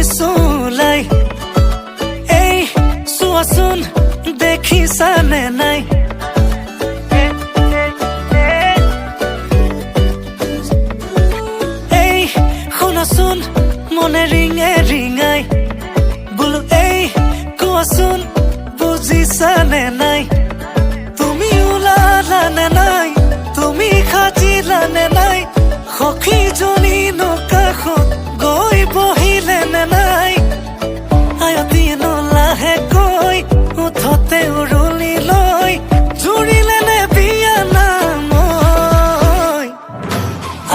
কিছুলাই এই চোৱাচোন দেখিছানে নাই এই শুনাচোন মনে ৰিঙে ৰিঙাই বোলো এই কোৱাচোন বুজিছানে নাই তুমি ওলালানে নাই তুমি সাজিলানে নাই সখীজনী নকাষত গৈ বহিলেনে নাই আয়তীয়ে লাহেকৈ উঠতে উৰুলি লৈ জুৰিলেনে বিয়া নাম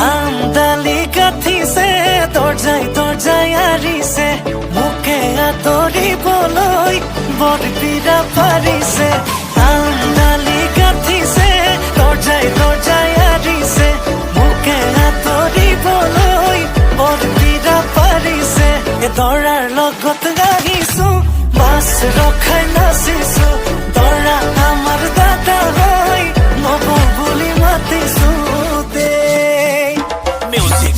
আমদালি গাঠিছে দৰ্জাই দৰ্জাই আৰিছে মোকে আদৰিবলৈ বৰবিৰা পাৰিছে আমদালি গাঠিছে দৰ্জাই দৰ্জাই আৰিছে মোকে আদৰিবলৈ বৰবিৰা পাৰিছে এ দৰাৰ লগত আহিছো বাছ ৰখাই নাচিছো দৰা আমাৰ দাদা হয় নব বুলি মাতিছো দেই music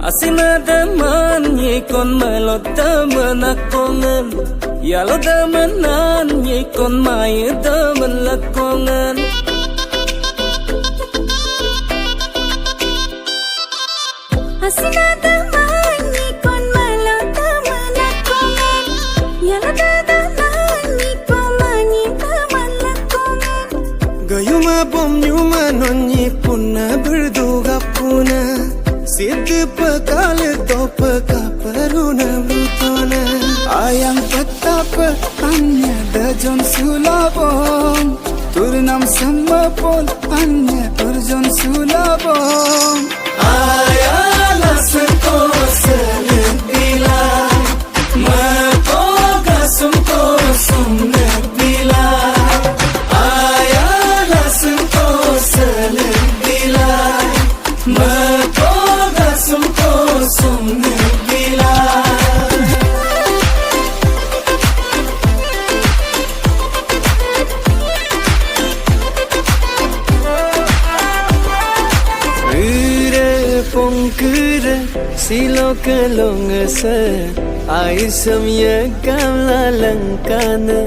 Asina daman yikon malot daman akongan Yalo damanan yikon maya daman lakongan Asina daman yikon malot daman akongan Yalo damanan yikon maya daman lakongan Gayuma bom yuma non yipuna berduga puna Sidd pakal topka paruna brutona ayang patap anya dajon sulabom turnam sammapon anya turjon sulabom ayalas ko selbila mako gasum ko sumnabila ayalas ko selbila mako Sumko sumne bila Ure pongkure silo kelong se ai samye kamla lankana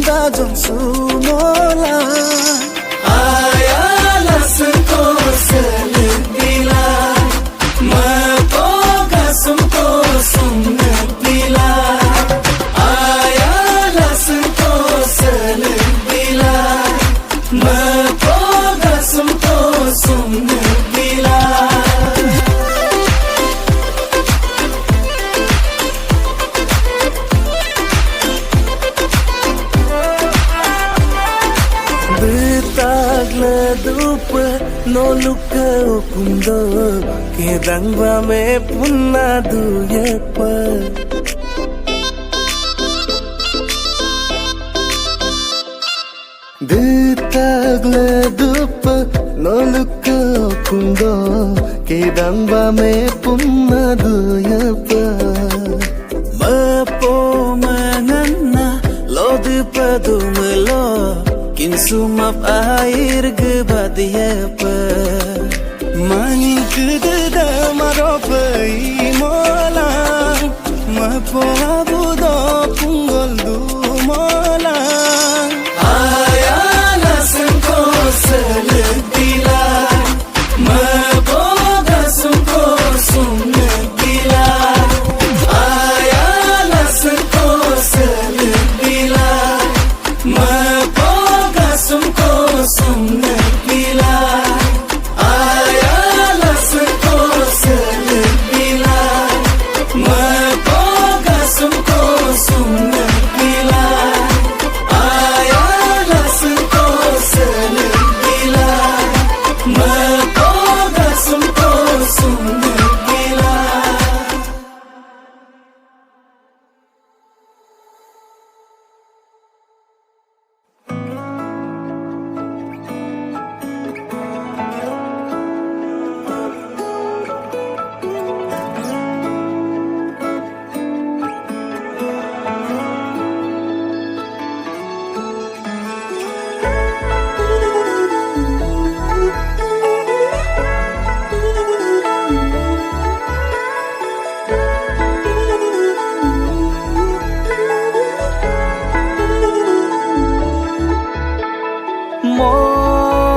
Dajon sumola ayalas ko selbila mako gasum ko sumnabila ayalas ko selbila mako gasum ko sumnabila nolukau kundo kedang rame punna duyepa Ditagle dupa nolukau kundo kedang rame punna duyepa Mapo manganna lodupa dumelo Kinsumap air gebadiyepa Mani kededa maropa imola Mapo abudo punggol du mola Ayana sengko selegbilai Mapo gasumko sumlegbilai Ayana sengko selegbilai Mapo gasumko sumlegbilai Ayana sengko selegbilai Mapo gasumko sumlegbilai Ayana sengko selegbilai Mapo gasumko sumlegbilai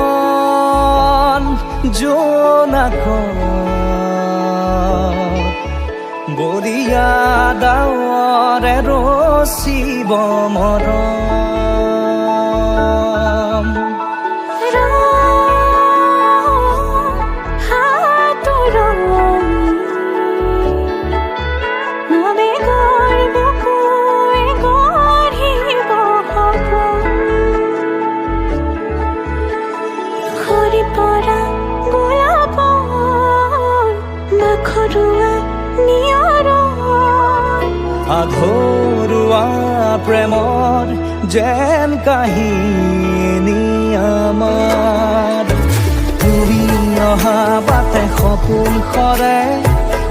Mon jonakon Bodia daware rosibo morom আধৰুৱা প্ৰেমৰ যেন কাহিনী আমাৰ তুমি অহা বাটে সপোন সৰে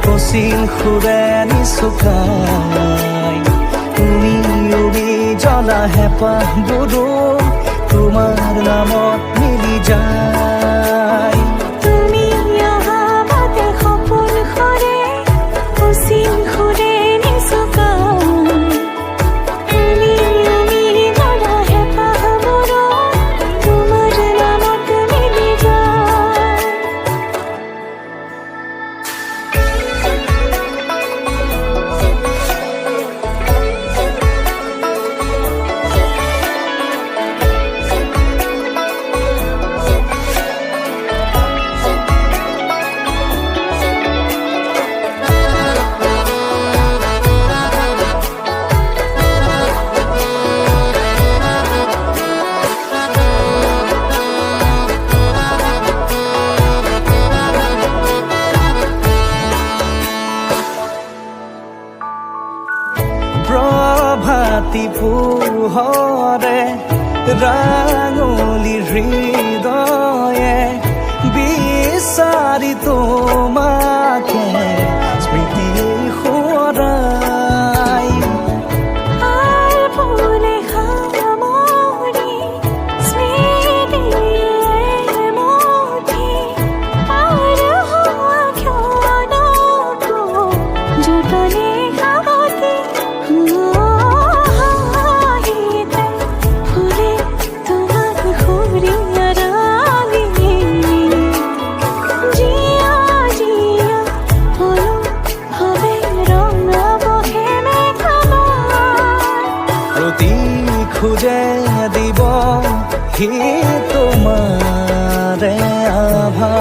কচিল সুৰে নিচুকাই তুমি উৰি জ্বলা হেঁপাহবোৰো তোমাৰ নামত মিলি যায় তুমি অহা বাটে সপোন সৰে কচিল সুৰে প্ৰভাতী পোহৰে ৰাঙলী হৃদয়ে বিচাৰি তোমাকে স্মৃতি সোঁৱৰাই খুঁজে দিব হি তোমাৰে আভা